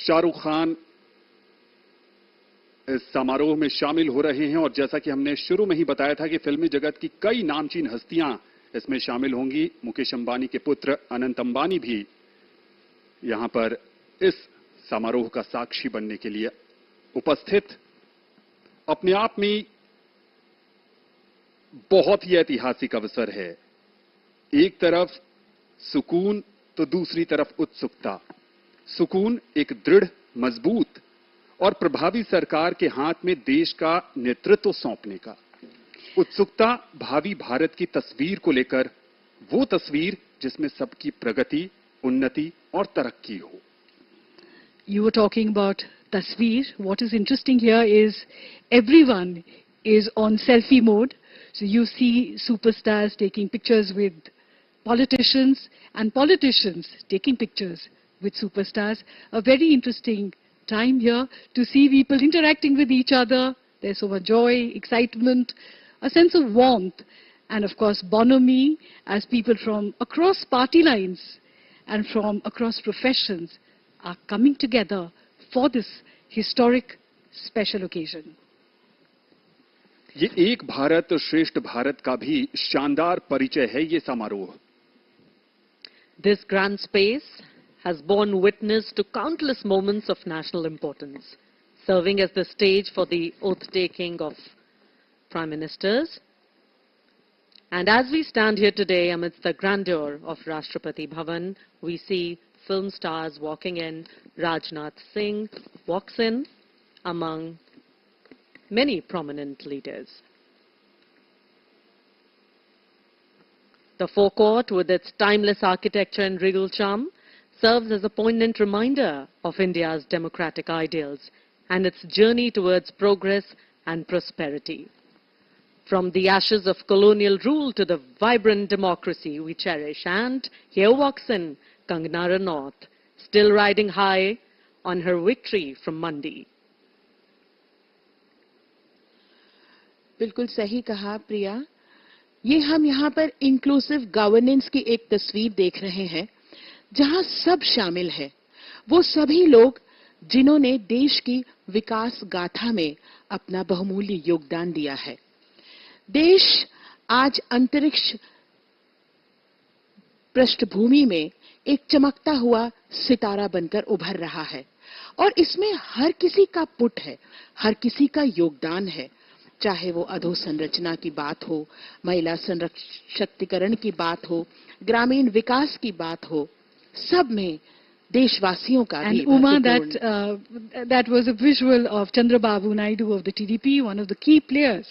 शाहरुख खान इस समारोह में शामिल हो रहे हैं और जैसा कि हमने शुरू में ही बताया था कि फिल्मी जगत की कई नामचीन हस्तियां इसमें शामिल होंगी। मुकेश अंबानी के पुत्र अनंत अंबानी भी यहां पर इस समारोह का साक्षी बनने के लिए उपस्थित। अपने आप में बहुत ही ऐतिहासिक अवसर है। एक तरफ सुकून तो दूसरी तरफ उत्सुकता। सुकून एक दृढ़, मजबूत और प्रभावी सरकार के हाथ में देश का नेतृत्व सौंपने का। उत्सुकता भावी भारत की तस्वीर को लेकर, वो तस्वीर जिसमें सबकी प्रगति, उन्नति और तरक्की हो। You were talking about tasveer. What is interesting here is everyone is on selfie mode. So you see superstars taking pictures with politicians and politicians taking pictures with superstars. A very interesting time here to see people interacting with each other. There's so much joy, excitement, a sense of warmth, and of course bonhomie as people from across party lines and from across professions are coming together for this historic special occasion. ये एक भारत श्रेष्ठ भारत का भी शानदार परिचय है ये समारोह। This grand space has borne witness to countless moments of national importance, serving as the stage for the oath-taking of Prime Ministers. And as we stand here today amidst the grandeur of Rashtrapati Bhavan, we see film stars walking in. Rajnath Singh walks in among many prominent leaders. The forecourt, with its timeless architecture and regal charm, serves as a poignant reminder of India's democratic ideals and its journey towards progress and prosperity. From the ashes of colonial rule to the vibrant democracy we cherish, and here walks in Kangana Ranaut, still riding high on her victory from Mandi. बिल्कुल सही कहा प्रिया। ये हम यहाँ पर inclusive governance की एक तस्वीर देख रहे हैं जहाँ सब शामिल है। वो सभी लोग जिन्होंने देश की विकास गाथा में अपना बहुमूल्य योगदान दिया है। देश आज अंतरिक्ष पृष्ठभूमि में एक चमकता हुआ सितारा बनकर उभर रहा है और इसमें हर किसी का पुट है, हर किसी का योगदान है। चाहे वो अधोसंरचना की बात हो, महिला सशक्तिकरण की बात हो, ग्रामीण विकास की बात हो, सब में देशवासियों का भी। And Uma, that was a visual of Chandrababu Naidu of the TDP, one of the key players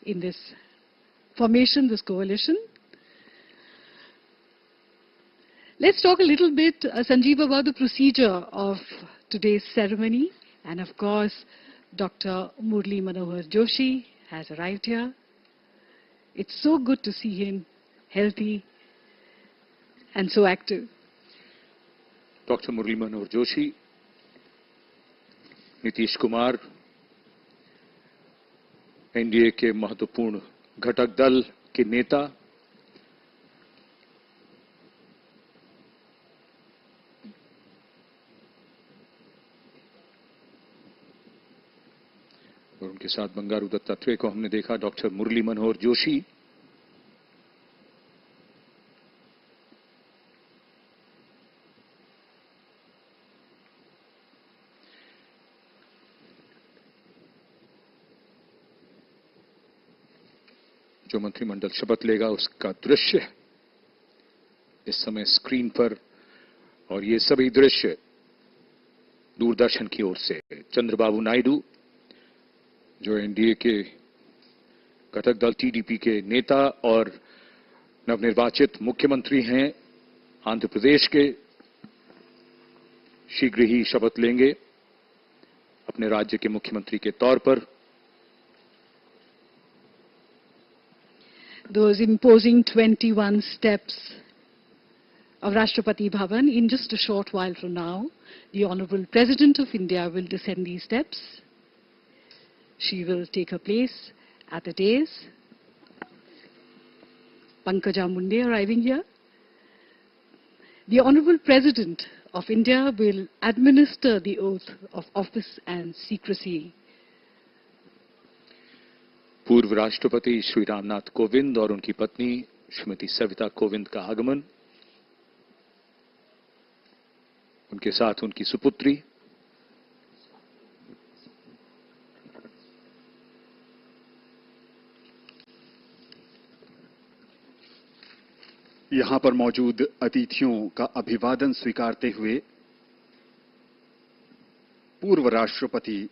in this formation, this coalition. Let's talk a little bit, Sanjeev, about the procedure of today's ceremony. And of course, Dr. Murli Manohar Joshi has arrived here. It's so good to see him healthy and so active. Dr. Murli Manohar Joshi, Nitish Kumar, NDA के महत्वपूर्ण घटक दल के नेता, और उनके साथ बंगारू दत्तात्रेय को हमने देखा। डॉक्टर मुरली मनोहर जोशी, जो मंत्रिमंडल शपथ लेगा उसका दृश्य इस समय स्क्रीन पर, और ये सभी दृश्य दूरदर्शन की ओर से। चंद्रबाबू नायडू जो एनडीए के घटक दल टीडीपी के नेता और नवनिर्वाचित मुख्यमंत्री हैं आंध्र प्रदेश के, शीघ्र ही शपथ लेंगे अपने राज्य के मुख्यमंत्री के तौर पर। Those imposing 21 steps of Rashtrapati Bhavan. In just a short while from now, the Honorable President of India will descend these steps. She will take her place at the dais. Pankaja Munde arriving here. The Honorable President of India will administer the oath of office and secrecy. पूर्व राष्ट्रपति श्री रामनाथ कोविंद और उनकी पत्नी श्रीमती सविता कोविंद का आगमन, उनके साथ उनकी सुपुत्री। यहां पर मौजूद अतिथियों का अभिवादन स्वीकारते हुए पूर्व राष्ट्रपति